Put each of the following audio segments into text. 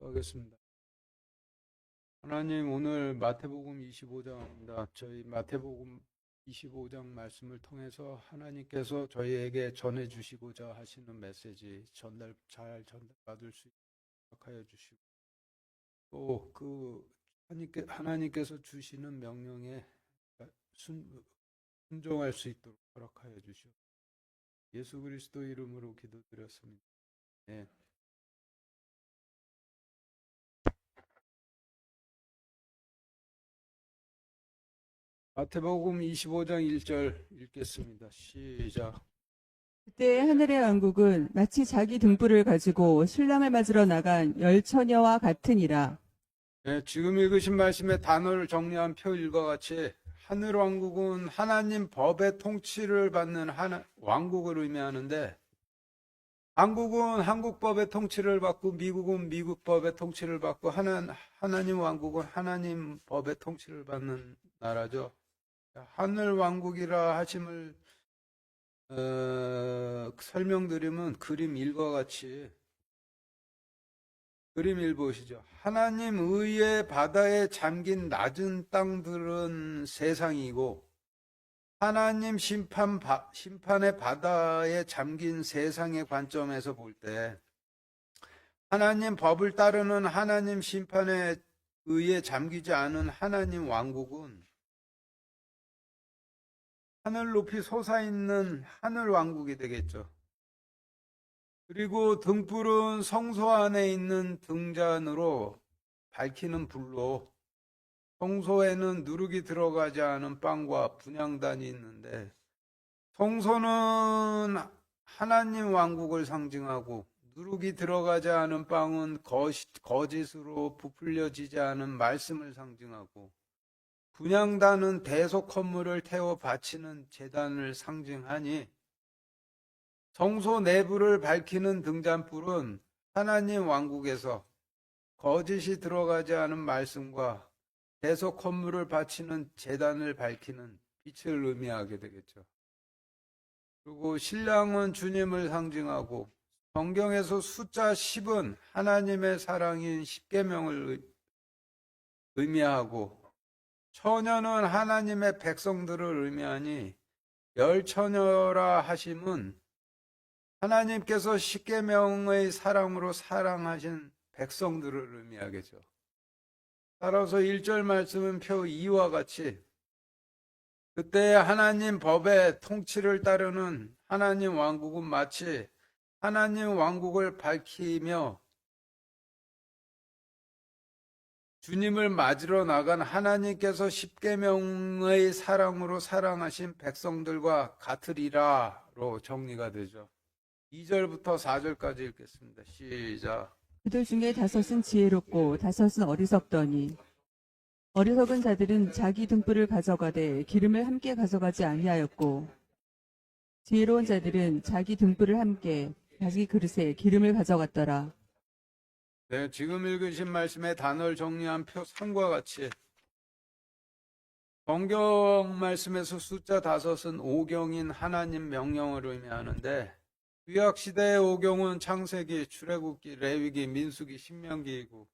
하겠습니다. 하나님, 오늘 마태복음 25장입니다. 저희 마태복음 25장 말씀을 통해서 하나님께서 저희에게 전해주시고자 하시는 메시지 잘 전달받을 수 있도록 하여 주시고, 또 하나님께서 주시는 명령에 순종할 수 있도록 허락하여 주시옵소서. 예수 그리스도 이름으로 기도드렸습니다. 네. 마태복음 25장 1절 읽겠습니다. 시작. 그때 하늘의 왕국은 마치 자기 등불을 가지고 신랑을 맞으러 나간 열 처녀와 같으니라. 네, 지금 읽으신 말씀의 단어를 정리한 표일과 같이 하늘 왕국은 하나님 법의 통치를 받는 왕국을 의미하는데, 한국은 한국 법의 통치를 받고 미국은 미국 법의 통치를 받고 하나님 왕국은 하나님 법의 통치를 받는 나라죠. 하늘 왕국이라 하심을 설명드리면 그림 1과 같이 그림 1 보시죠. 하나님 의의 바다에 잠긴 낮은 땅들은 세상이고, 하나님 심판의 바다에 잠긴 세상의 관점에서 볼 때, 하나님 법을 따르는 하나님 심판에 의해 잠기지 않은 하나님 왕국은 하늘 높이 솟아있는 하늘 왕국이 되겠죠. 그리고 등불은 성소 안에 있는 등잔으로 밝히는 불로, 성소에는 누룩이 들어가지 않은 빵과 분향단이 있는데, 성소는 하나님 왕국을 상징하고 누룩이 들어가지 않은 빵은 거짓으로 부풀려지지 않은 말씀을 상징하고, 분향단은 대속 헌물을 태워 바치는 제단을 상징하니, 성소 내부를 밝히는 등잔불은 하나님 왕국에서 거짓이 들어가지 않은 말씀과 대속 헌물을 바치는 제단을 밝히는 빛을 의미하게 되겠죠. 그리고 신랑은 주님을 상징하고, 성경에서 숫자 10은 하나님의 사랑인 십계명을 의미하고, 처녀는 하나님의 백성들을 의미하니 열 처녀라 하심은 하나님께서 십계명의 사랑으로 사랑하신 백성들을 의미하겠죠. 따라서 1절 말씀은 표 2와 같이 그때 하나님 법의 통치를 따르는 하나님 왕국은 마치 하나님 왕국을 밝히며 주님을 맞으러 나간 하나님께서 십계명의 사랑으로 사랑하신 백성들과 같으리라로 정리가 되죠. 2절부터 4절까지 읽겠습니다. 시작. 그들 중에 5은 지혜롭고 5은 어리석더니 어리석은 자들은 자기 등불을 가져가되 기름을 함께 가져가지 아니하였고, 지혜로운 자들은 자기 등불을 함께 자기 그릇에 기름을 가져갔더라. 네, 지금 읽으신 말씀의 단어를 정리한 표 3과 같이 성경 말씀에서 숫자 5은 오경인 하나님 명령을 의미하는데, 구약시대의 오경은 창세기, 출애굽기, 레위기, 민수기, 신명기이고,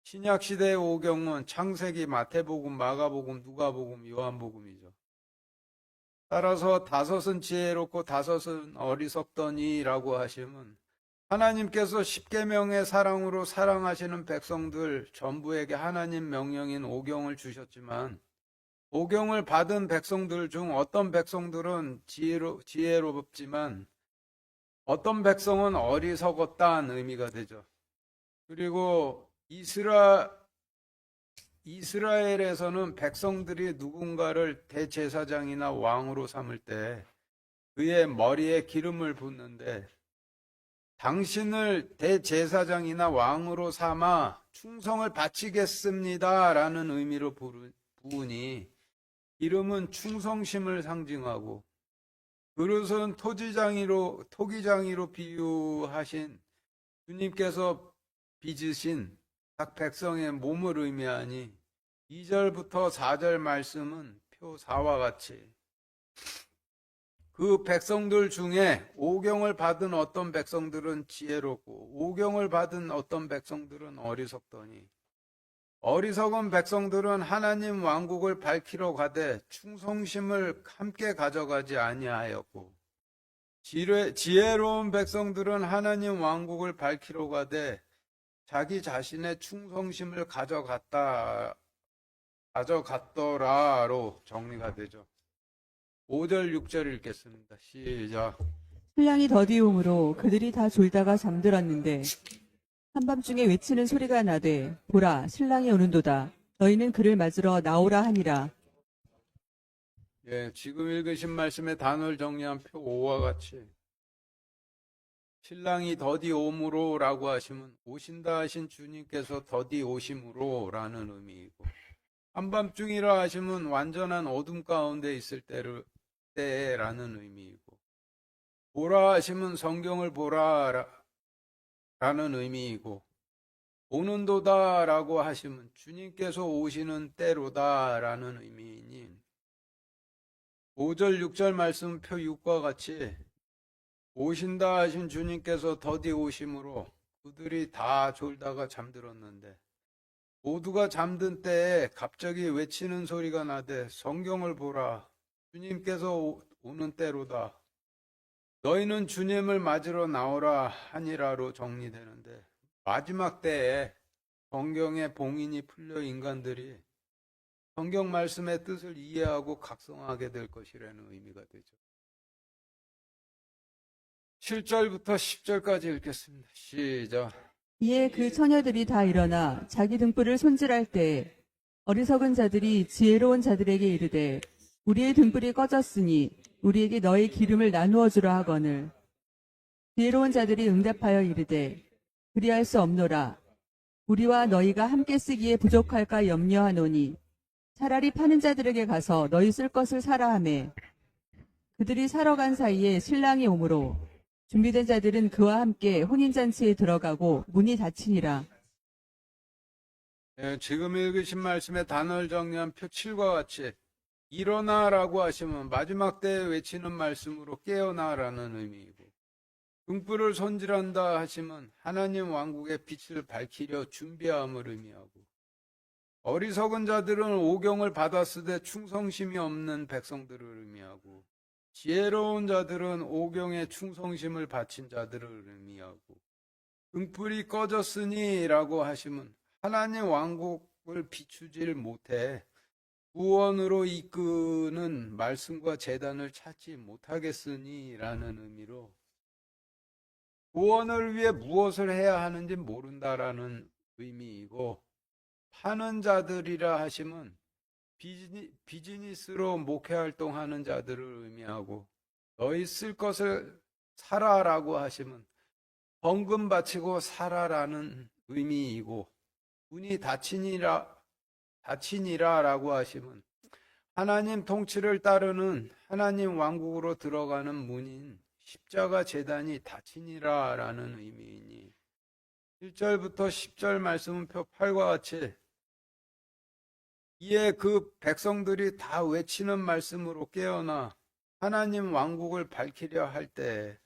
신약시대의 오경은 창세기, 마태복음, 마가복음, 누가복음, 요한복음이죠. 따라서 5은 지혜롭고 5은 어리석더니라고 하시면 하나님께서 십계명의 사랑으로 사랑하시는 백성들 전부에게 하나님 명령인 오경을 주셨지만, 오경을 받은 백성들 중 어떤 백성들은 지혜롭지만 어떤 백성은 어리석었다는 의미가 되죠. 그리고 이스라엘에서는 백성들이 누군가를 대제사장이나 왕으로 삼을 때 그의 머리에 기름을 붓는데, 당신을 대제사장이나 왕으로 삼아 충성을 바치겠습니다 라는 의미로 부으니, 기름은 충성심을 상징하고, 그릇은 토기장이로 비유하신 주님께서 빚으신 각 백성의 몸을 의미하니, 2절부터 4절 말씀은 표 4와 같이 그 백성들 중에 오경을 받은 어떤 백성들은 지혜롭고 오경을 받은 어떤 백성들은 어리석더니 어리석은 백성들은 하나님 왕국을 밝히러 가되 충성심을 함께 가져가지 아니하였고 지혜로운 백성들은 하나님 왕국을 밝히러 가되 자기 자신의 충성심을 가져갔더라로 정리가 되죠. 5절 6절 읽겠습니다. 시작. 신랑이 더디움으로 그들이 다 졸다가 잠들었는데 한밤중에 외치는 소리가 나되 보라 신랑이 오는도다. 너희는 그를 맞으러 나오라 하니라. 예, 지금 읽으신 말씀의 단어를 정리한 표 5와 같이 신랑이 더디 오므로 라고 하시면 오신다 하신 주님께서 더디 오심으로 라는 의미이고 한밤중이라 하시면 완전한 어둠 가운데 있을 때라는 의미이고 보라 하시면 성경을 보라 라는 의미이고 오는도다 라고 하시면 주님께서 오시는 때로다 라는 의미이니 5절 6절 말씀 표 6과 같이 오신다 하신 주님께서 더디 오심으로 그들이 다 졸다가 잠들었는데 모두가 잠든 때에 갑자기 외치는 소리가 나되 성경을 보라 주님께서 오는 때로다 너희는 주님을 맞으러 나오라 하니라로 정리되는데 마지막 때에 성경의 봉인이 풀려 인간들이 성경 말씀의 뜻을 이해하고 각성하게 될 것이라는 의미가 되죠. 7절부터 10절까지 읽겠습니다. 시작. 이에 그 처녀들이 다 일어나 자기 등불을 손질할 때 어리석은 자들이 지혜로운 자들에게 이르되 우리의 등불이 꺼졌으니 우리에게 너의 기름을 나누어 주라 하거늘 지혜로운 자들이 응답하여 이르되 그리할 수 없노라 우리와 너희가 함께 쓰기에 부족할까 염려하노니 차라리 파는 자들에게 가서 너희 쓸 것을 사라 하매 그들이 사러 간 사이에 신랑이 오므로 준비된 자들은 그와 함께 혼인잔치에 들어가고 문이 닫히니라. 예, 지금 읽으신 말씀의 단어를 정리한 표 7과 같이 일어나라고 하시면 마지막 때에 외치는 말씀으로 깨어나라는 의미이고 등불을 손질한다 하시면 하나님 왕국의 빛을 밝히려 준비함을 의미하고 어리석은 자들은 오경을 받았으되 충성심이 없는 백성들을 의미하고 지혜로운 자들은 오경에 충성심을 바친 자들을 의미하고 등불이 꺼졌으니 라고 하시면 하나님 왕국을 비추질 못해 구원으로 이끄는 말씀과 제단을 찾지 못하겠으니 라는 의미로 구원을 위해 무엇을 해야 하는지 모른다라는 의미이고 파는 자들이라 하시면 비즈니스로 목회 활동하는 자들을 의미하고 너희 쓸 것을 사라라고 하시면 헌금 바치고 사라라는 의미이고 문이 닫히니라라고 하시면 하나님 통치를 따르는 하나님 왕국으로 들어가는 문인 십자가 제단이 닫히니라라는 의미이니 1절부터 10절 말씀은 표 8과 같이 이에 그 백성들이 다 외치는 말씀으로 깨어나 하나님 왕국을 밝히려 할 때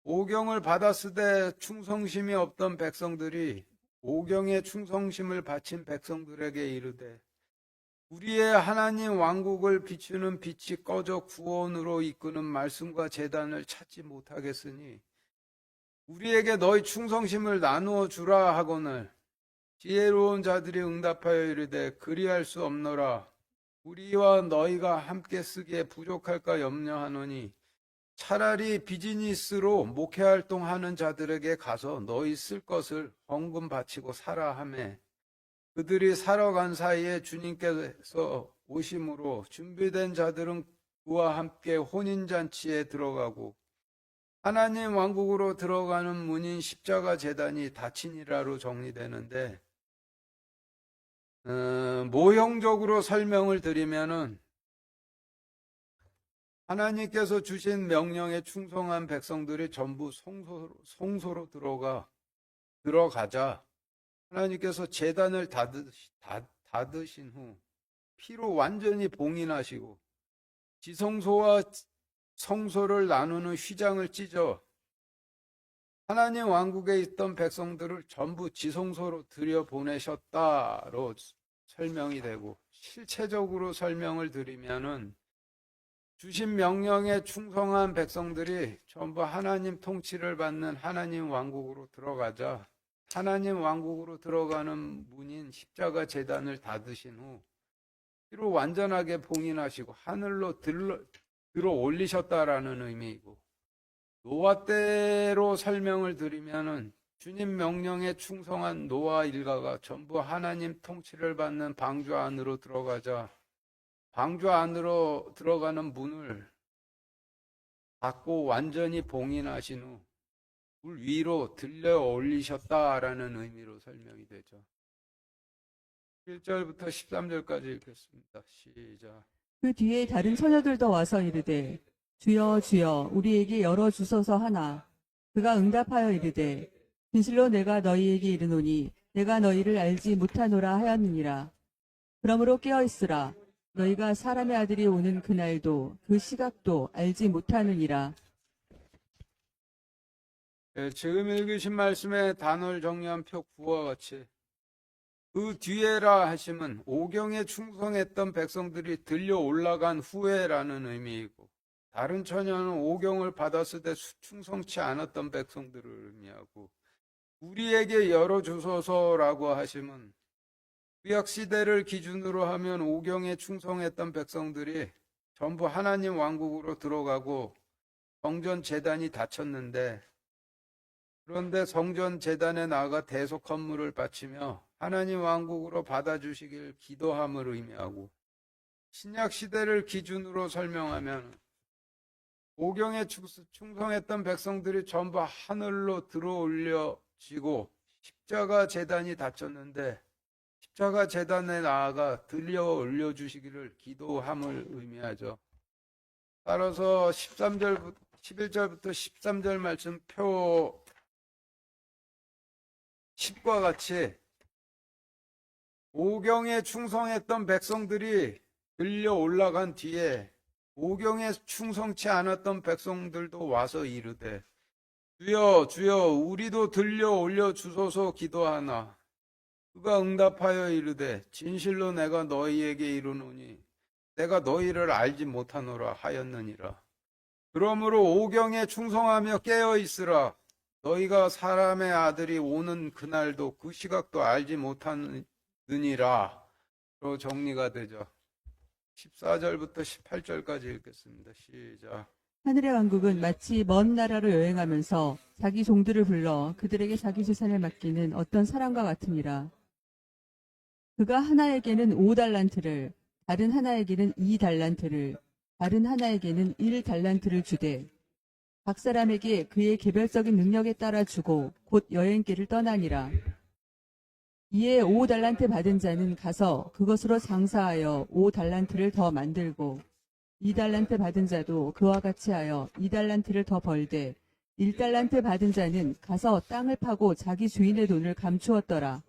오경을 받았으되 충성심이 없던 백성들이 오경에 충성심을 바친 백성들에게 이르되 우리의 하나님 왕국을 비추는 빛이 꺼져 구원으로 이끄는 말씀과 제단을 찾지 못하겠으니 우리에게 너희 충성심을 나누어 주라 하거늘 지혜로운 자들이 응답하여 이르되 그리할 수 없노라 우리와 너희가 함께 쓰기에 부족할까 염려하노니 차라리 비즈니스로 목회 활동하는 자들에게 가서 너희 쓸 것을 헌금 바치고 사라 하매 그들이 사러 간 사이에 주님께서 오심으로 준비된 자들은 그와 함께 혼인잔치에 들어가고 하나님 왕국으로 들어가는 문인 십자가 제단이 닫히니라로 정리되는데 모형적으로 설명을 드리면은 하나님께서 주신 명령에 충성한 백성들이 전부 성소로 들어가자 하나님께서 제단을 닫으신 후 피로 완전히 봉인하시고 지성소와 성소를 나누는 휘장을 찢어 하나님 왕국에 있던 백성들을 전부 지성소로 들여보내셨다로 설명이 되고, 실체적으로 설명을 드리면은 주신 명령에 충성한 백성들이 전부 하나님 통치를 받는 하나님 왕국으로 들어가자, 하나님 왕국으로 들어가는 문인 십자가 제단을 닫으신 후 피로 완전하게 봉인하시고 하늘로 들어 올리셨다라는 의미이고, 노아 때로 설명을 드리면은 주님 명령에 충성한 노아 일가가 전부 하나님 통치를 받는 방주 안으로 들어가자, 방주 안으로 들어가는 문을 닫고 완전히 봉인하신 후 물 위로 들려 올리셨다라는 의미로 설명이 되죠. 1절부터 13절까지 읽겠습니다. 시작. 그 뒤에 다른 처녀들도 와서 이르되 주여 주여 우리에게 열어주소서 하나. 그가 응답하여 이르되 진실로 내가 너희에게 이르노니 내가 너희를 알지 못하노라 하였느니라. 그러므로 깨어있으라. 너희가 사람의 아들이 오는 그날도 그 시각도 알지 못하느니라. 지금 읽으신 말씀의 단어를 정리한 표 9와 같이 그 뒤에라 하심은 오경에 충성했던 백성들이 들려 올라간 후에라는 의미이고, 다른 처녀는 오경을 받았을 때 충성치 않았던 백성들을 의미하고, 우리에게 열어주소서라고 하심은 구약 시대를 기준으로 하면 오경에 충성했던 백성들이 전부 하나님 왕국으로 들어가고 성전 제단이 닫혔는데, 그런데 성전 제단에 나아가 대속 헌물을 바치며 하나님 왕국으로 받아주시길 기도함을 의미하고, 신약 시대를 기준으로 설명하면 오경에 충성했던 백성들이 전부 하늘로 들어 올려지고 십자가 제단이 닫혔는데 십자가 제단에 나아가 들려 올려주시기를 기도함을 의미하죠. 따라서 11절부터 13절 말씀 표 10과 같이 오경에 충성했던 백성들이 들려 올라간 뒤에 오경에 충성치 않았던 백성들도 와서 이르되 주여 주여 우리도 들려 올려 주소서 기도하나. 그가 응답하여 이르되 진실로 내가 너희에게 이르노니 내가 너희를 알지 못하노라 하였느니라. 그러므로 오경에 충성하며 깨어 있으라. 너희가 사람의 아들이 오는 그날도 그 시각도 알지 못하느니라. 로 정리가 되죠. 14절부터 18절까지 읽겠습니다. 시작. 하늘의 왕국은 마치 먼 나라로 여행하면서 자기 종들을 불러 그들에게 자기 재산을 맡기는 어떤 사람과 같으니라. 그가 하나에게는 5달란트를, 다른 하나에게는 2달란트를, 다른 하나에게는 1달란트를 주되 각 사람에게 그의 개별적인 능력에 따라 주고 곧 여행길을 떠나니라. 이에 5달란트 받은 자는 가서 그것으로 장사하여 5달란트를 더 만들고 2달란트 받은 자도 그와 같이 하여 2달란트를 더 벌되 1달란트 받은 자는 가서 땅을 파고 자기 주인의 돈을 감추었더라.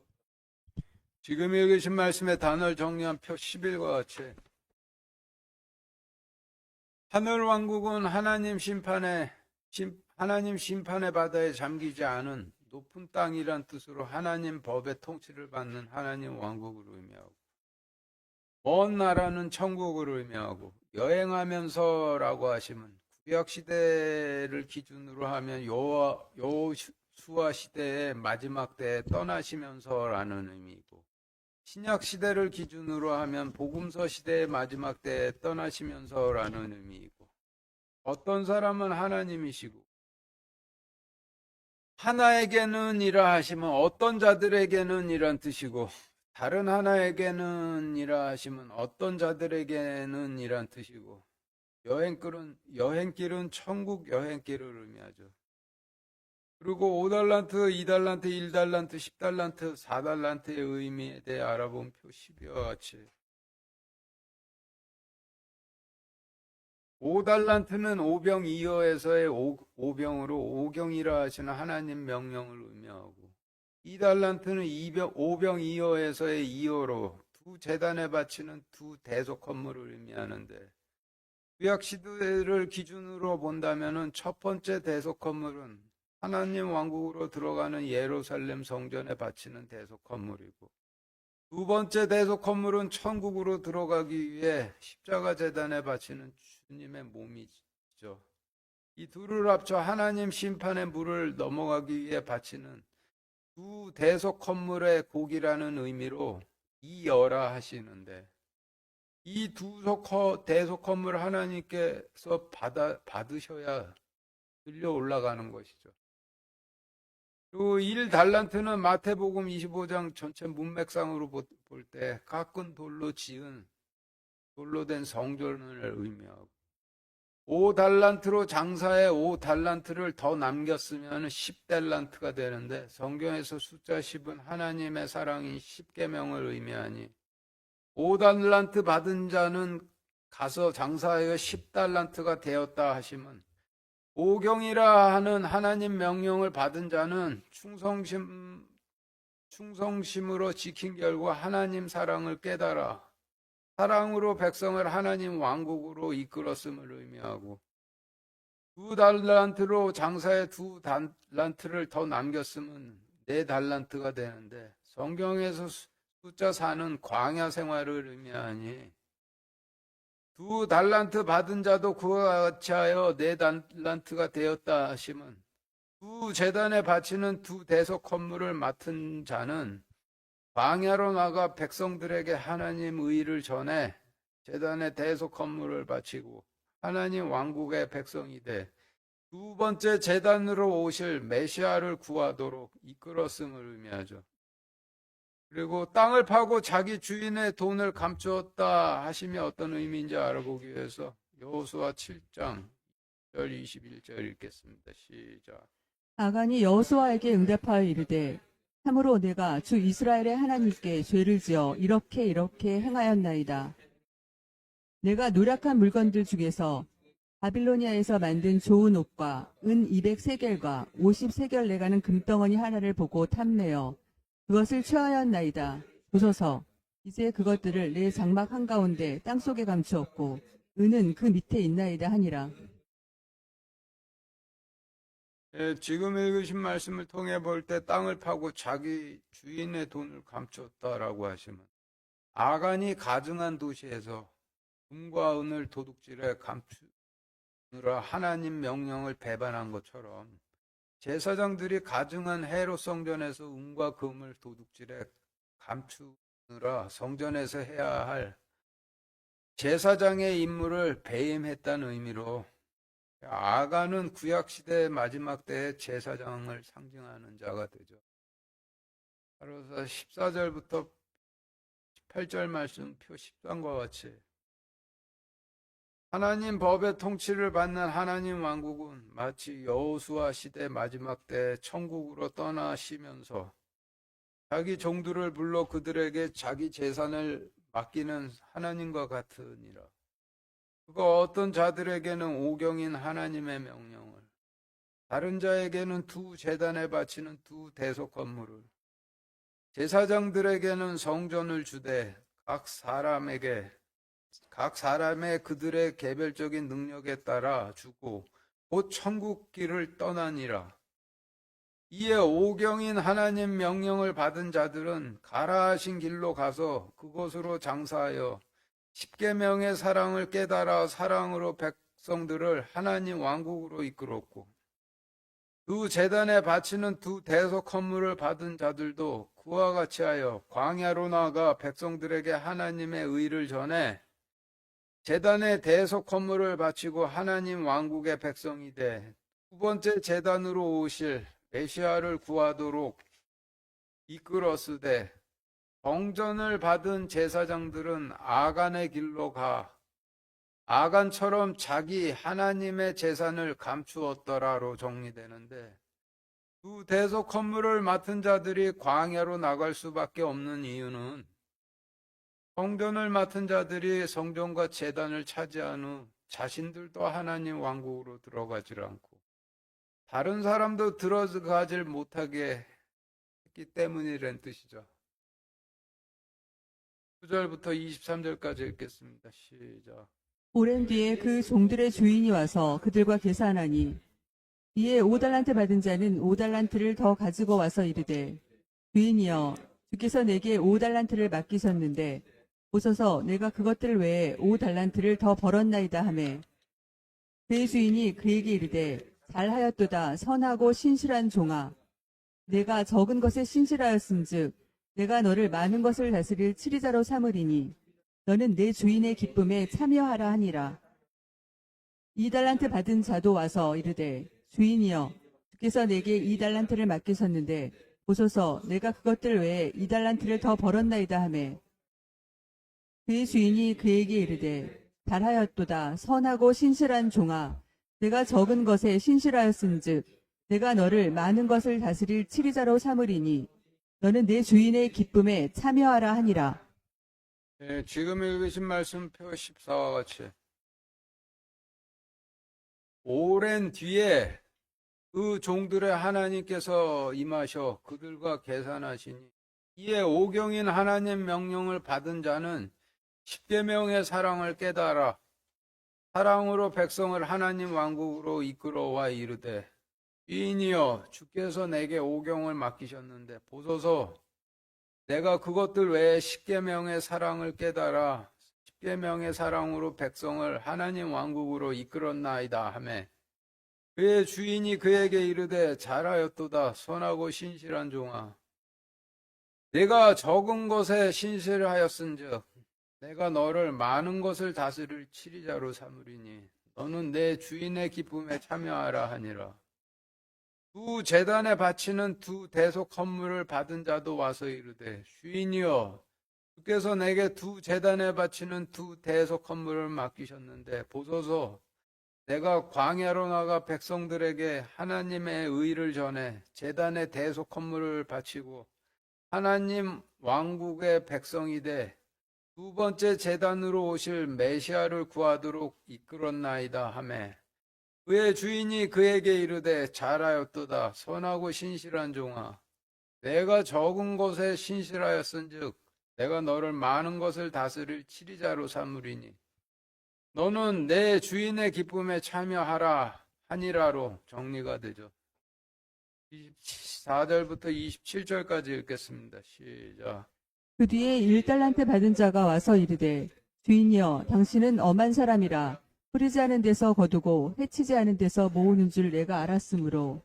지금 읽으신 말씀의 단어를 정리한 표 11과 같이 하늘왕국은 하나님 심판의 바다에 잠기지 않은 높은 땅이란 뜻으로 하나님 법의 통치를 받는 하나님 왕국을 의미하고, 먼 나라는 천국을 의미하고, 여행하면서라고 하시면 구약 시대를 기준으로 하면 여호수아 시대의 마지막 때에 떠나시면서라는 의미이고, 신약 시대를 기준으로 하면 복음서 시대의 마지막 때에 떠나시면서라는 의미이고, 어떤 사람은 하나님이시고 하나에게는 이라 하시면 어떤 자들에게는 이란 뜻이고, 다른 하나에게는 이라 하시면 어떤 자들에게는 이란 뜻이고, 여행길은 천국 여행길을 의미하죠. 그리고 5달란트, 2달란트, 1달란트, 10달란트, 4달란트의 의미에 대해 알아본 표 12와 같이 5달란트는 오병이어에서의 오병으로 오경이라 하시는 하나님 명령을 의미하고, 2달란트는 오병이어에서의 2어로 두 제단에 바치는 두 대속 헌물을 의미하는데, 구약 시대를 기준으로 본다면은 첫 번째 대속 건물은 하나님 왕국으로 들어가는 예루살렘 성전에 바치는 대속 건물이고, 두 번째 대속 건물은 천국으로 들어가기 위해 십자가 제단에 바치는 주님의 몸이죠. 이 둘을 합쳐 하나님 심판의 물을 넘어가기 위해 바치는 두 대속 건물의 곡이라는 의미로 이여라 하시는데, 이 두 대속 건물 하나님께서 받으셔야 들려 올라가는 것이죠. 그리고 1달란트는 마태복음 25장 전체 문맥상으로 볼 때 깎은 돌로 지은 돌로 된 성전을 의미하고, 5달란트로 장사해 5달란트를 더 남겼으면 10달란트가 되는데, 성경에서 숫자 10은 하나님의 사랑인 10계명을 의미하니 5달란트 받은 자는 가서 장사하여 10달란트가 되었다 하시면, 오경이라 하는 하나님 명령을 받은 자는 충성심으로 지킨 결과 하나님 사랑을 깨달아 사랑으로 백성을 하나님 왕국으로 이끌었음을 의미하고, 2달란트로 장사에 2달란트를 더 남겼으면 4달란트가 되는데, 성경에서 숫자 4는 광야 생활을 의미하니 2달란트 받은 자도 그와 같이 하여 4달란트가 되었다 하시면, 두 제단에 바치는 두 대속 건물을 맡은 자는 광야로 나가 백성들에게 하나님 의를 전해 제단의 대속 건물을 바치고 하나님 왕국의 백성이 돼 두 번째 제단으로 오실 메시아를 구하도록 이끌었음을 의미하죠. 그리고 땅을 파고 자기 주인의 돈을 감추었다 하시며 어떤 의미인지 알아보기 위해서 여호수아 7장 1절 21절 읽겠습니다. 시작. 아간이 여호수아에게 응답하여 이르되 참으로 내가 주 이스라엘의 하나님께 죄를 지어 이렇게 행하였나이다. 내가 노력한 물건들 중에서 바빌로니아에서 만든 좋은 옷과 은 200세겔과 50세겔 내가는 금덩어니 하나를 보고 탐내어 그것을 취하였나이다. 보소서, 이제 그것들을 내 장막 한가운데 땅속에 감추었고 은은 그 밑에 있나이다 하니라. 지금 읽으신 말씀을 통해 볼 때 땅을 파고 자기 주인의 돈을 감췄다라고 하시면, 아간이 가증한 도시에서 금과 은을 도둑질해 감추느라 하나님 명령을 배반한 것처럼, 제사장들이 가증한 헤롯 성전에서 은과 금을 도둑질해 감추느라 성전에서 해야 할 제사장의 임무를 배임했다는 의미로, 아간은 구약시대의 마지막 때의 제사장을 상징하는 자가 되죠. 따라서 14절부터 18절 말씀 표 13과 같이 하나님 법의 통치를 받는 하나님 왕국은 마치 여호수아 시대 마지막 때 천국으로 떠나시면서 자기 종들을 불러 그들에게 자기 재산을 맡기는 하나님과 같으니라. 그가 어떤 자들에게는 오경인 하나님의 명령을, 다른 자에게는 두 제단에 바치는 두 대속 건물을, 제사장들에게는 성전을 주되 각 사람의 그들의 개별적인 능력에 따라 주고 곧 천국 길을 떠나니라. 이에 오경인 하나님 명령을 받은 자들은 가라 하신 길로 가서 그곳으로 장사하여 10계명의 사랑을 깨달아 사랑으로 백성들을 하나님 왕국으로 이끌었고, 두 제단에 바치는 두 대속 건물을 받은 자들도 그와 같이 하여 광야로 나가 백성들에게 하나님의 의를 전해 제단의 대속 건물을 바치고 하나님 왕국의 백성이 돼 두 번째 제단으로 오실 메시아를 구하도록 이끌었으되, 성전을 받은 제사장들은 아간의 길로 가 아간처럼 자기 하나님의 재산을 감추었더라로 정리되는데, 두 대속 건물을 맡은 자들이 광야로 나갈 수밖에 없는 이유는 성전을 맡은 자들이 성전과 제단을 차지한 후 자신들도 하나님 왕국으로 들어가질 않고 다른 사람도 들어가질 못하게 했기 때문이란 뜻이죠. 9절부터 23절까지 읽겠습니다. 시작. 오랜 뒤에 그 종들의 주인이 와서 그들과 계산하니 이에 5달란트 받은 자는 5달란트를 더 가지고 와서 이르되 주인이여 주께서 내게 5달란트를 맡기셨는데 보소서 내가 그것들 외에 5달란트를 더 벌었나이다 하매 그의 주인이 그에게 이르되 잘하였도다 선하고 신실한 종아 내가 적은 것에 신실하였음즉 내가 너를 많은 것을 다스릴 치리자로 삼으리니 너는 내 주인의 기쁨에 참여하라 하니라. 2달란트 받은 자도 와서 이르되 주인이여 주께서 내게 2달란트를 맡기셨는데 보소서 내가 그것들 외에 2달란트를 더 벌었나이다 하매 그의 주인이 그에게 이르되 잘하였도다 선하고 신실한 종아 내가 적은 것에 신실하였음즉 내가 너를 많은 것을 다스릴 치리자로 삼으리니 너는 내 주인의 기쁨에 참여하라 하니라. 예, 지금 읽으신 말씀표 14와 같이 오랜 뒤에 그 종들의 하나님께서 임하셔 그들과 계산하시니 이에 오경인 하나님 명령을 받은 자는 십계명의 사랑을 깨달아 사랑으로 백성을 하나님 왕국으로 이끌어와 이르되 주인이여 주께서 내게 오경을 맡기셨는데 보소서 내가 그것들 외에 십계명의 사랑을 깨달아 십계명의 사랑으로 백성을 하나님 왕국으로 이끌었나이다 하매 그의 주인이 그에게 이르되 잘하였도다 선하고 신실한 종아 내가 적은 것에 신실하였은즉 내가 너를 많은 것을 다스릴 치리자로 삼으리니 너는 내 주인의 기쁨에 참여하라 하니라. 두 제단에 바치는 두 대속 헌물을 받은 자도 와서 이르되 주인이여 주께서 내게 두 제단에 바치는 두 대속 헌물을 맡기셨는데 보소서 내가 광야로 나가 백성들에게 하나님의 의를 전해 제단에 대속 헌물을 바치고 하나님 왕국의 백성이 돼 두 번째 제단으로 오실 메시아를 구하도록 이끌었나이다 하매 그의 주인이 그에게 이르되 잘하였도다 선하고 신실한 종아 내가 적은 것에 신실하였은즉 내가 너를 많은 것을 다스릴 치리자로 삼으리니 너는 내 주인의 기쁨에 참여하라 하니라로 정리가 되죠. 24절부터 27절까지 읽겠습니다. 시작. 그 뒤에 1달란트 받은 자가 와서 이르되 주인이여 당신은 엄한 사람이라 뿌리지 않은 데서 거두고 해치지 않은 데서 모으는 줄 내가 알았으므로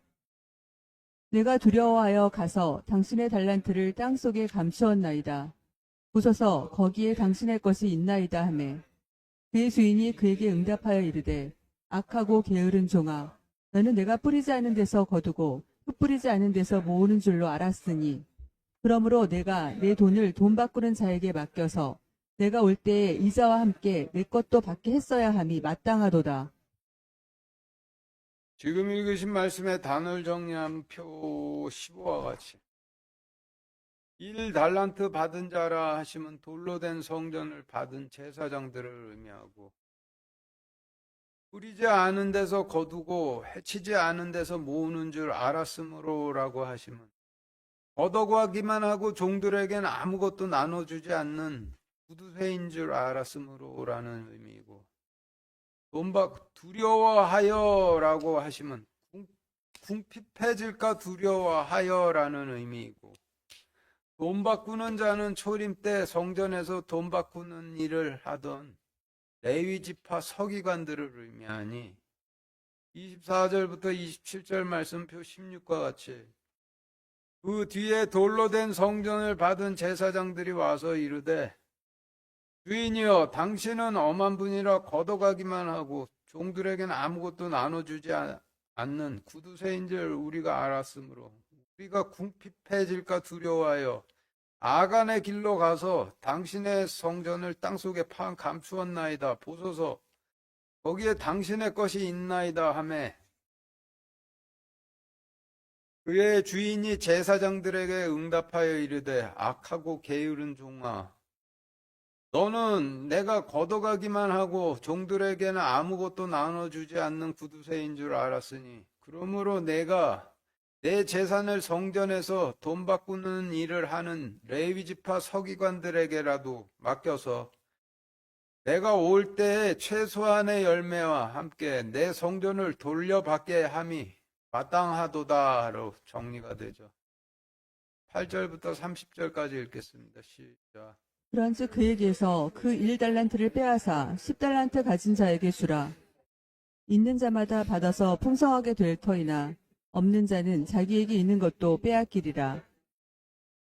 내가 두려워하여 가서 당신의 달란트를 땅속에 감추었나이다. 보소서 거기에 당신의 것이 있나이다 하매 그의 주인이 그에게 응답하여 이르되 악하고 게으른 종아 너는 내가 뿌리지 않은 데서 거두고 흩뿌리지 않은 데서 모으는 줄로 알았으니 그러므로 내가 내 돈을 돈 바꾸는 자에게 맡겨서 내가 올 때에 이자와 함께 내 것도 받게 했어야 함이 마땅하도다. 지금 읽으신 말씀의 단어를 정리한 표 15와 같이 1달란트 받은 자라 하시면 돌로 된 성전을 받은 제사장들을 의미하고 뿌리지 않은 데서 거두고 해치지 않은 데서 모으는 줄 알았으므로라고 하시면 걷어가기만 하고 종들에게는 아무것도 나눠주지 않는 구두쇠인 줄 알았으므로라는 의미이고 두려워하여라고 하시면 궁핍해질까 두려워하여라는 의미이고 돈 바꾸는 자는 초림 때 성전에서 돈 바꾸는 일을 하던 레위 지파 서기관들을 의미하니 24절부터 27절 말씀표 16과 같이 그 뒤에 돌로 된 성전을 받은 제사장들이 와서 이르되 주인이여 당신은 엄한 분이라 걷어가기만 하고 종들에게는 아무것도 나눠주지 않는 구두쇠인 줄 우리가 알았으므로 우리가 궁핍해질까 두려워하여 아간의 길로 가서 당신의 성전을 땅속에 감추었나이다. 보소서 거기에 당신의 것이 있나이다 하매 그의 주인이 제사장들에게 응답하여 이르되 악하고 게으른 종아 너는 내가 걷어가기만 하고 종들에게는 아무것도 나눠주지 않는 구두쇠인 줄 알았으니 그러므로 내가 내 재산을 성전에서 돈 바꾸는 일을 하는 레위 지파 서기관들에게라도 맡겨서 내가 올 때에 최소한의 열매와 함께 내 성전을 돌려받게 함이 마땅하도다로 정리가 되죠. 8절부터 30절까지 읽겠습니다. 시작. 그런즉 그에게서 그 1달란트를 빼앗아 10달란트 가진 자에게 주라. 있는 자마다 받아서 풍성하게 될 터이나 없는 자는 자기에게 있는 것도 빼앗기리라.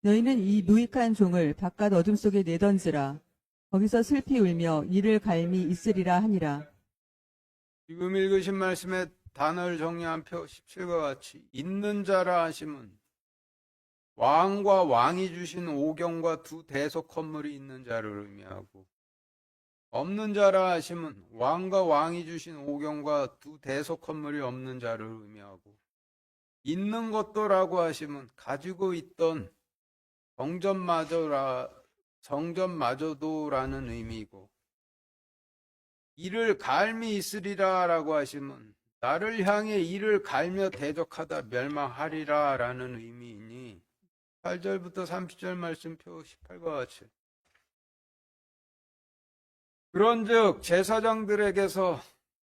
너희는 이 무익한 종을 바깥 어둠 속에 내던지라. 거기서 슬피 울며 이를 갈미 있으리라 하니라. 지금 읽으신 말씀에 단어를 정리한 표 17과 같이 있는 자라 하심은 왕과 왕이 주신 오경과 두 대속 건물이 있는 자를 의미하고, 없는 자라 하심은 왕과 왕이 주신 오경과 두 대속 건물이 없는 자를 의미하고, 있는 것도라고 하심은 가지고 있던 성전마저도라는 의미이고, 이를 갈미 있으리라 라고 하시면 나를 향해 이를 갈며 대적하다 멸망하리라 라는 의미이니, 8절부터 30절 말씀표 18과 같이 그런즉 제사장들에게서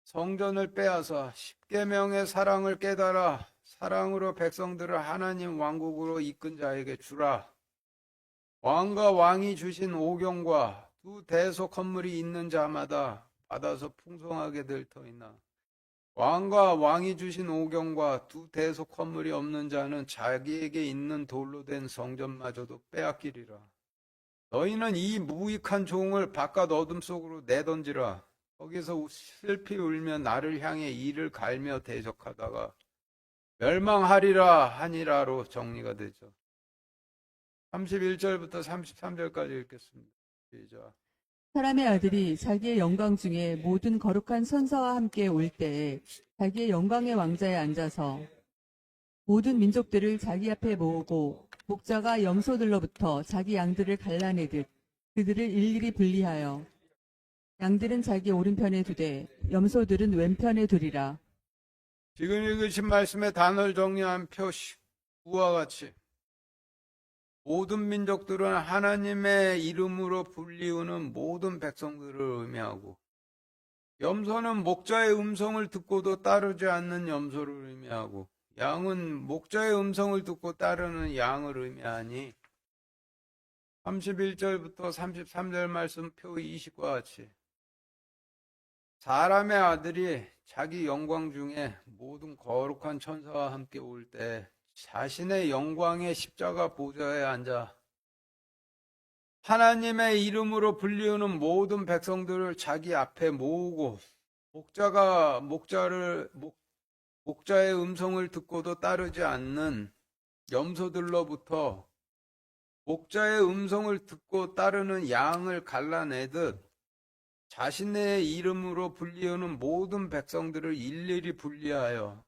성전을 빼앗아 십계명의 사랑을 깨달아 사랑으로 백성들을 하나님 왕국으로 이끈 자에게 주라. 왕과 왕이 주신 오경과 두 대속 건물이 있는 자마다 받아서 풍성하게 될 터이나 왕과 왕이 주신 오경과 두 대속 건물이 없는 자는 자기에게 있는 돌로 된 성전마저도 빼앗기리라. 너희는 이 무익한 종을 바깥 어둠 속으로 내던지라. 거기서 슬피 울며 나를 향해 이를 갈며 대적하다가 멸망하리라 하니라로 정리가 되죠. 31절부터 33절까지 읽겠습니다. 시작. 사람의 아들이 자기의 영광 중에 모든 거룩한 천사와 함께 올 때에 자기의 영광의 왕자에 앉아서 모든 민족들을 자기 앞에 모으고 목자가 염소들로부터 자기 양들을 갈라내듯 그들을 일일이 분리하여 양들은 자기 오른편에 두되 염소들은 왼편에 두리라. 지금 읽으신 말씀의 단어를 정리한 표 19와 같이 모든 민족들은 하나님의 이름으로 불리우는 모든 백성들을 의미하고, 염소는 목자의 음성을 듣고도 따르지 않는 염소를 의미하고, 양은 목자의 음성을 듣고 따르는 양을 의미하니 31절부터 33절 말씀 표 20과 같이 사람의 아들이 자기 영광 중에 모든 거룩한 천사와 함께 올 때 자신의 영광의 십자가 보좌에 앉아 하나님의 이름으로 불리우는 모든 백성들을 자기 앞에 모으고, 목자의 음성을 듣고도 따르지 않는 염소들로부터 목자의 음성을 듣고 따르는 양을 갈라내듯 자신의 이름으로 불리우는 모든 백성들을 일일이 분리하여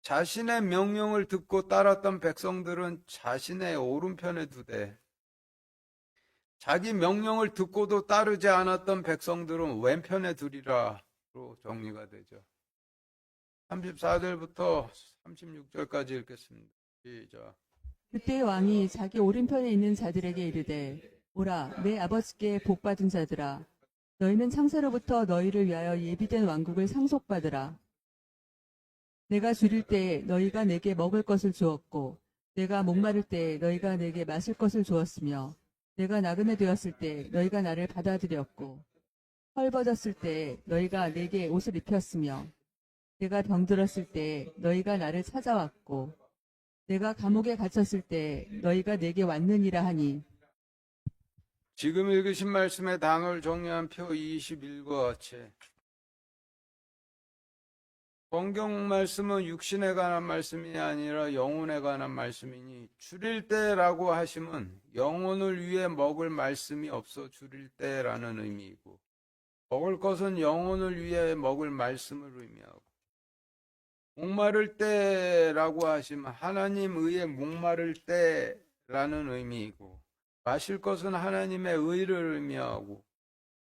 자신의 명령을 듣고 따랐던 백성들은 자신의 오른편에 두되 자기 명령을 듣고도 따르지 않았던 백성들은 왼편에 두리라로 정리가 되죠. 34절부터 36절까지 읽겠습니다. 시작. 그때 왕이 자기 오른편에 있는 자들에게 이르되 오라 내 아버지께 복받은 자들아 너희는 창세로부터 너희를 위하여 예비된 왕국을 상속받으라. 내가 줄일 때에 너희가 내게 먹을 것을 주었고 내가 목마를 때에 너희가 내게 마실 것을 주었으며 내가 나그네 되었을 때 너희가 나를 받아들였고 헐벗었을 때 너희가 내게 옷을 입혔으며 내가 병들었을 때 너희가 나를 찾아왔고 내가 감옥에 갇혔을 때 너희가 내게 왔느니라 하니. 지금 읽으신 말씀의 단어를 정리한 표 21과 같이 성경 말씀은 육신에 관한 말씀이 아니라 영혼에 관한 말씀이니 줄일 때라고 하시면 영혼을 위해 먹을 말씀이 없어 줄일 때라는 의미이고, 먹을 것은 영혼을 위해 먹을 말씀을 의미하고, 목마를 때라고 하시면 하나님 의에 목마를 때라는 의미이고, 마실 것은 하나님의 의를 의미하고,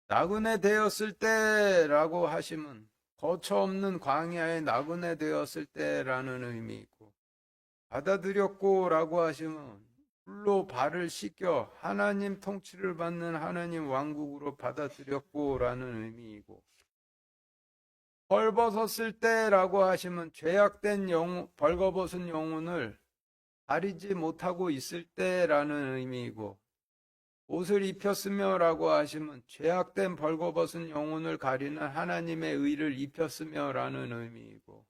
나그네 되었을 때라고 하시면 거처 없는 광야에 나그네 되었을 때라는 의미 있고, 받아들였고 라고 하시면 물로 발을 씻겨 하나님 통치를 받는 하나님 왕국으로 받아들였고라는 의미이고, 벌벗었을 때라고 하시면 죄악된 벌거벗은 영혼을 가리지 못하고 있을 때라는 의미이고, 옷을 입혔으며라고 하시면 죄악된 벌거벗은 영혼을 가리는 하나님의 의를 입혔으며라는 의미이고,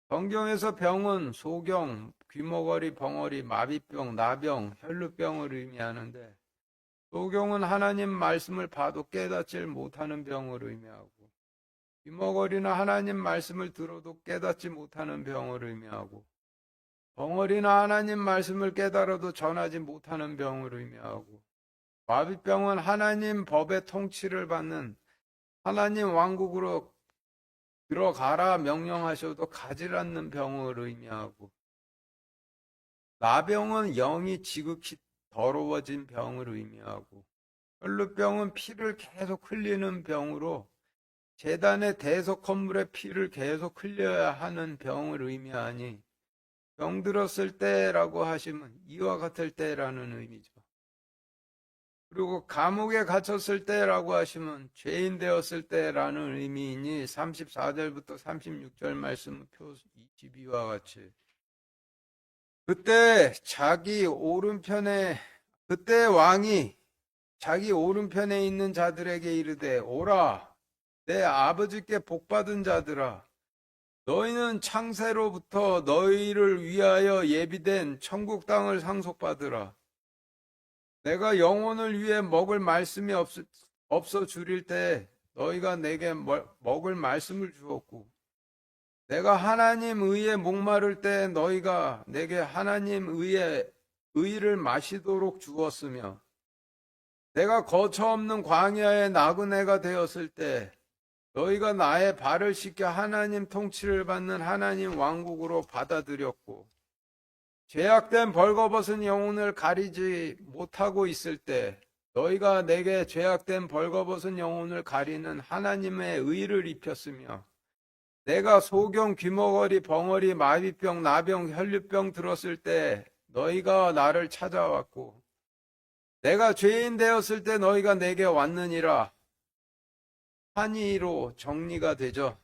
성경에서 병은 소경, 귀머거리, 벙어리, 마비병, 나병, 혈루병을 의미하는데, 소경은 하나님 말씀을 봐도 깨닫질 못하는 병을 의미하고, 귀머거리는 하나님 말씀을 들어도 깨닫지 못하는 병을 의미하고, 벙어리나 하나님 말씀을 깨달아도 전하지 못하는 병을 의미하고, 마비병은 하나님 법의 통치를 받는 하나님 왕국으로 들어가라 명령하셔도 가지 않는 병을 의미하고, 나병은 영이 지극히 더러워진 병을 의미하고, 혈루병은 피를 계속 흘리는 병으로 제단의 대속 건물의 피를 계속 흘려야 하는 병을 의미하니, 병들었을 때라고 하시면 이와 같을 때라는 의미죠. 그리고 감옥에 갇혔을 때라고 하시면 죄인 되었을 때라는 의미이니 34절부터 36절 말씀 표 22와 같이, 그때 왕이 자기 오른편에 있는 자들에게 이르되, 오라 내 아버지께 복받은 자들아, 너희는 창세로부터 너희를 위하여 예비된 천국 땅을 상속받으라. 내가 영혼을 위해 먹을 말씀이 없어 줄일 때 너희가 내게 먹을 말씀을 주었고, 내가 하나님 의에 목마를 때 너희가 내게 하나님 의의 의를 마시도록 주었으며, 내가 거처 없는 광야의 나그네가 되었을 때 너희가 나의 발을 씻겨 하나님 통치를 받는 하나님 왕국으로 받아들였고, 죄악된 벌거벗은 영혼을 가리지 못하고 있을 때 너희가 내게 죄악된 벌거벗은 영혼을 가리는 하나님의 의를 입혔으며, 내가 소경, 귀머거리, 벙어리, 마비병, 나병, 혈류병 들었을 때 너희가 나를 찾아왔고, 내가 죄인 되었을 때 너희가 내게 왔느니라. 한이로 정리가 되죠.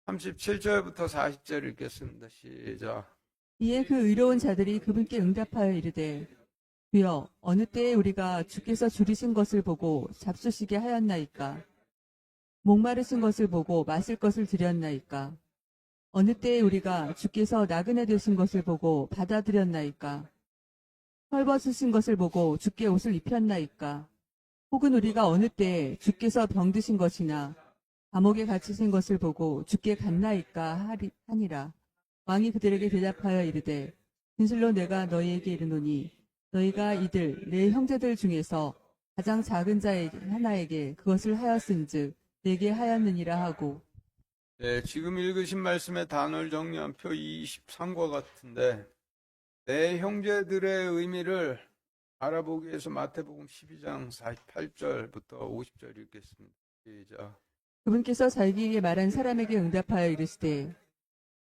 37절부터 40절 읽겠습니다. 시작. 이에 그 의로운 자들이 그분께 응답하여 이르되, 주여, 어느 때에 우리가 주께서 줄이신 것을 보고 잡수시게 하였나이까? 목마르신 것을 보고 마실 것을 드렸나이까? 어느 때에 우리가 주께서 나그네 되신 것을 보고 받아들였나이까? 헐벗으신 것을 보고 주께 옷을 입혔나이까? 혹은 우리가 어느 때에 주께서 병드신 것이나 감옥에 갇히신 것을 보고 주께 갔나이까 하니라. 왕이 그들에게 대답하여 이르되, 진실로 내가 너희에게 이르노니 너희가 이들 내 형제들 중에서 가장 작은 자에게 하나에게 그것을 하였은즉 내게 하였느니라 하고. 네, 지금 읽으신 말씀의 단어를 정리한 표 23과 같은데, 내 형제들의 의미를 알아보기 위해서 마태복음 12장 48절부터 50절 읽겠습니다. 시작. 그분께서 자기에게 말한 사람에게 응답하여 이르시되,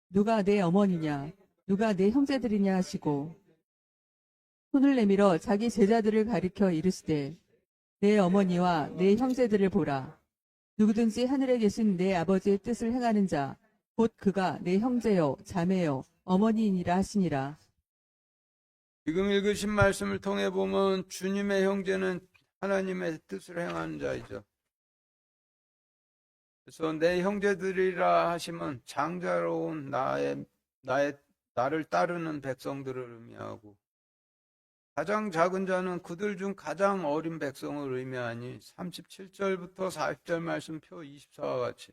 누가 내 어머니냐, 누가 내 형제들이냐 하시고, 손을 내밀어 자기 제자들을 가리켜 이르시되, 내 어머니와 내 형제들을 보라. 누구든지 하늘에 계신 내 아버지의 뜻을 행하는 자, 곧 그가 내 형제요, 자매요, 어머니이니라 하시니라. 지금 읽으신 말씀을 통해 보면 주님의 형제는 하나님의 뜻을 행하는 자이죠. 그래서 내 형제들이라 하시면 장자로운 나를 따르는 백성들을 의미하고, 가장 작은 자는 그들 중 가장 어린 백성을 의미하니 37절부터 40절 말씀 표 24와 같이,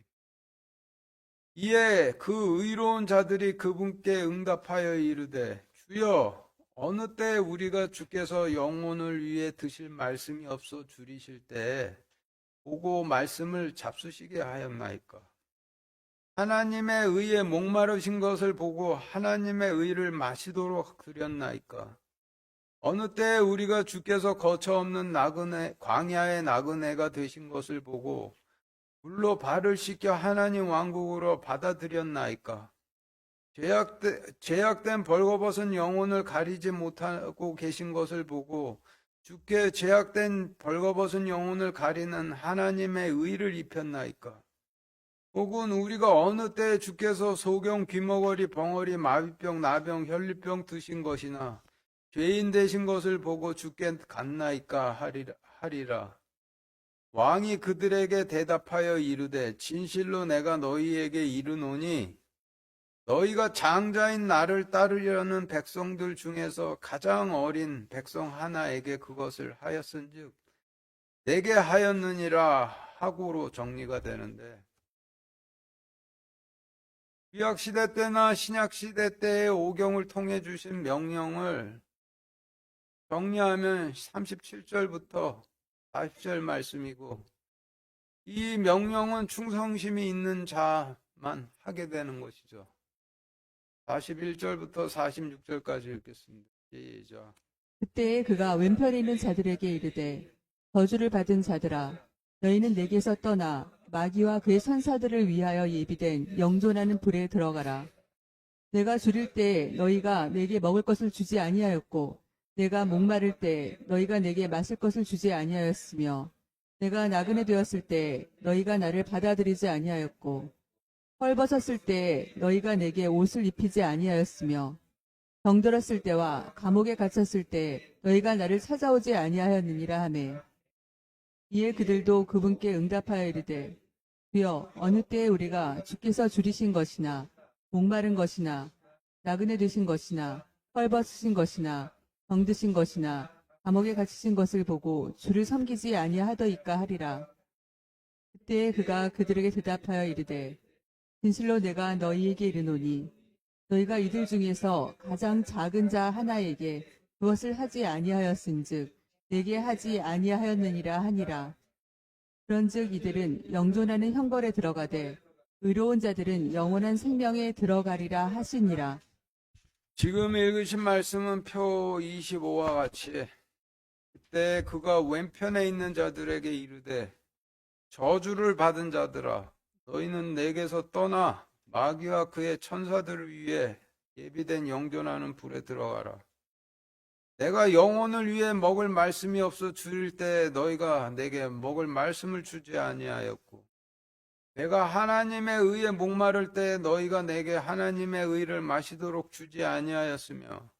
이에 그 의로운 자들이 그분께 응답하여 이르되, 주여, 어느 때 우리가 주께서 영혼을 위해 드실 말씀이 없어 줄이실 때 보고 말씀을 잡수시게 하였나이까? 하나님의 의에 목마르신 것을 보고 하나님의 의를 마시도록 드렸나이까? 어느 때 우리가 주께서 거처 없는 광야의 나그네가 되신 것을 보고 물로 발을 씻겨 하나님 왕국으로 받아들였나이까? 죄악된 벌거벗은 영혼을 가리지 못하고 계신 것을 보고 주께 죄악된 벌거벗은 영혼을 가리는 하나님의 의를 입혔나이까? 혹은 우리가 어느 때에 주께서 소경, 귀머거리, 벙어리, 마비병, 나병, 혈류병 드신 것이나 죄인 되신 것을 보고 주께 갔나이까 하리라. 왕이 그들에게 대답하여 이르되 진실로 내가 너희에게 이르노니 너희가 장자인 나를 따르려는 백성들 중에서 가장 어린 백성 하나에게 그것을 하였은즉 내게 하였느니라 하고로 정리가 되는데, 구약시대 때나 신약시대 때의 오경을 통해 주신 명령을 정리하면 37절부터 40절 말씀이고, 이 명령은 충성심이 있는 자만 하게 되는 것이죠. 41절부터 46절까지 읽겠습니다. 시작. 그때에 그가 왼편에 있는 자들에게 이르되 저주를 받은 자들아 너희는 내게서 떠나 마귀와 그의 천사들을 위하여 예비된 영존하는 불에 들어가라. 내가 줄일 때 너희가 내게 먹을 것을 주지 아니하였고 내가 목마를 때 너희가 내게 마실 것을 주지 아니하였으며 내가 나그네 되었을 때 너희가 나를 받아들이지 아니하였고 헐벗었을 때 너희가 내게 옷을 입히지 아니하였으며 병들었을 때와 감옥에 갇혔을 때 너희가 나를 찾아오지 아니하였느니라 하매 이에 그들도 그분께 응답하여 이르되 주여 어느 때에 우리가 주께서 줄이신 것이나 목마른 것이나 나그네 되신 것이나 헐벗으신 것이나 병드신 것이나 감옥에 갇히신 것을 보고 주를 섬기지 아니하더이까 하리라. 그때에 그가 그들에게 대답하여 이르되 진실로 내가 너희에게 이르노니 너희가 이들 중에서 가장 작은 자 하나에게 그것을 하지 아니하였은즉 내게 하지 아니하였느니라 하니라. 그런즉 이들은 영존하는 형벌에 들어가되 의로운 자들은 영원한 생명에 들어가리라 하시니라. 지금 읽으신 말씀은 표 25와 같이 그때 그가 왼편에 있는 자들에게 이르되 저주를 받은 자들아 너희는 내게서 떠나 마귀와 그의 천사들을 위해 예비된 영존하는 불에 들어가라. 내가 영혼을 위해 먹을 말씀이 없어 줄일 때 너희가 내게 먹을 말씀을 주지 아니하였고 내가 하나님의 의에 목마를 때 너희가 내게 하나님의 의를 마시도록 주지 아니하였으며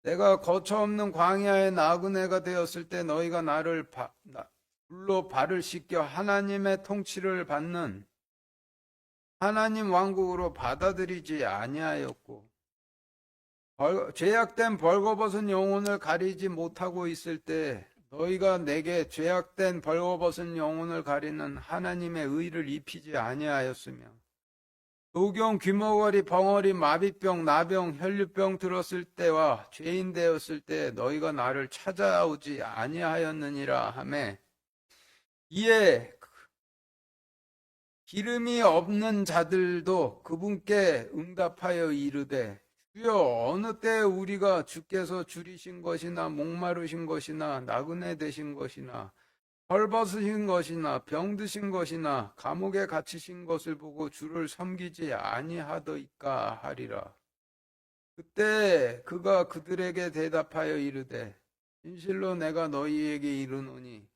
내가 거처없는 광야의 나그네가 되었을 때 너희가 나를 불로 발을 씻겨 하나님의 통치를 받는 하나님 왕국으로 받아들이지 아니하였고 죄악된 벌거벗은 영혼을 가리지 못하고 있을 때 너희가 내게 죄악된 벌거벗은 영혼을 가리는 하나님의 의를 입히지 아니하였으며 노경, 귀머거리, 벙어리, 마비병, 나병, 혈류병 들었을 때와 죄인 되었을 때 너희가 나를 찾아오지 아니하였느니라 하매 이에 기름이 없는 자들도 그분께 응답하여 이르되 주여 어느 때 우리가 주께서 줄이신 것이나 목마르신 것이나 나그네 되신 것이나 헐벗으신 것이나 병드신 것이나 감옥에 갇히신 것을 보고 주를 섬기지 아니하더이까 하리라. 그때 그가 그들에게 대답하여 이르되 진실로 내가 너희에게 이르노니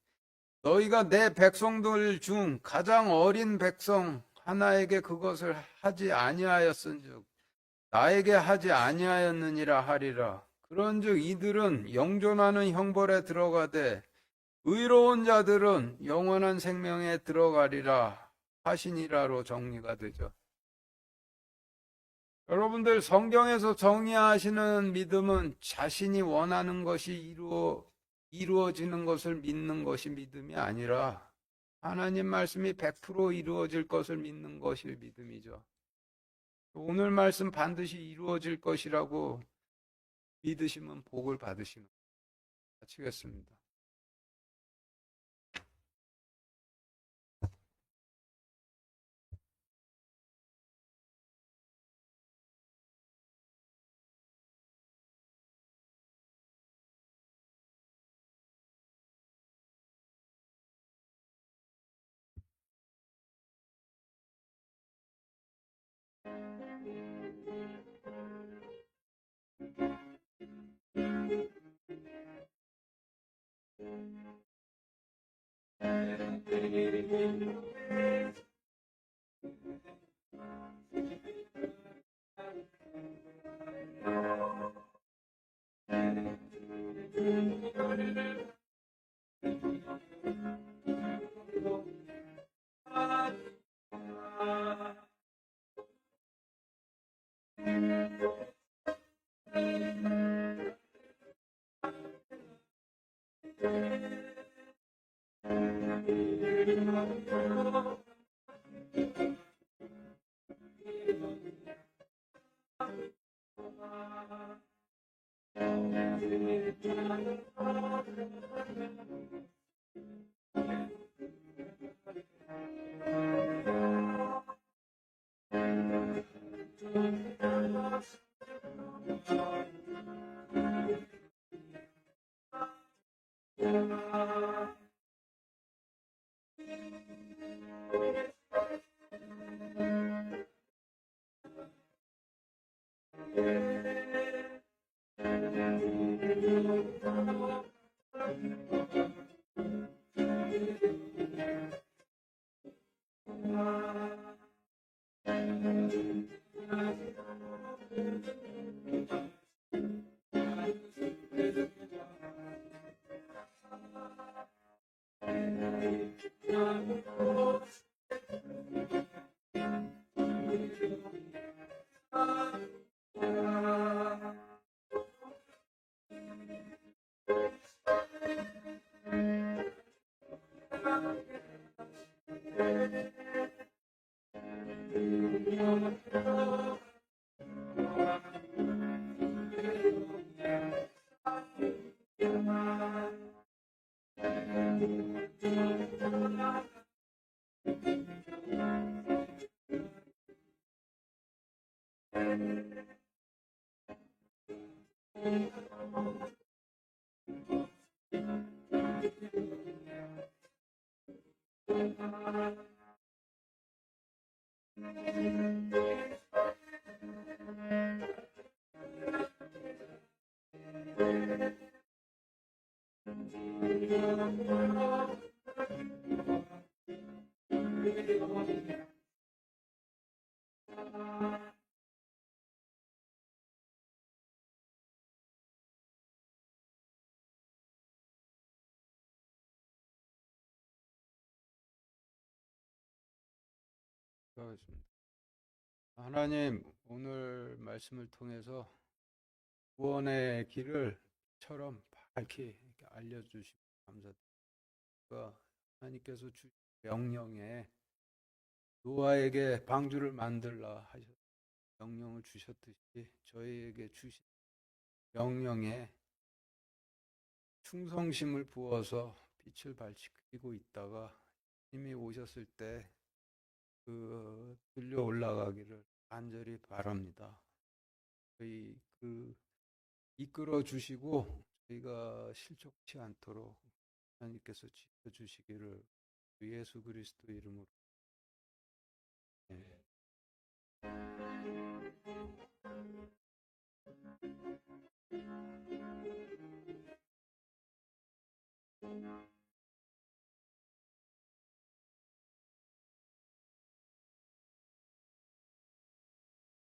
너희가 내 백성들 중 가장 어린 백성 하나에게 그것을 하지 아니하였은즉 나에게 하지 아니하였느니라 하리라. 그런즉 이들은 영존하는 형벌에 들어가되 의로운 자들은 영원한 생명에 들어가리라 하시니라로 정리가 되죠. 여러분들 성경에서 정의하시는 믿음은 자신이 원하는 것이 이루어지는 것을 믿는 것이 믿음이 아니라 하나님 말씀이 100% 이루어질 것을 믿는 것이 믿음이죠. 오늘 말씀 반드시 이루어질 것이라고 믿으시면 복을 받으시는 거예요. 마치겠습니다. 그렇습니다. 하나님, 오늘 말씀을 통해서 구원의 길을 처럼 밝히 이렇게 알려주시고 감사드립니다. 하나님께서 주신 명령에 노아에게 방주를 만들라 하셔서 명령을 주셨듯이 저희에게 주신 명령에 충성심을 부어서 빛을 발치고 있다가 님이 오셨을 때 들려 올라가기를 간절히 바랍니다. 저희 이끌어 주시고 저희가 실족치 않도록 하나님께서 지켜주시기를 주 예수 그리스도 이름으로. 네.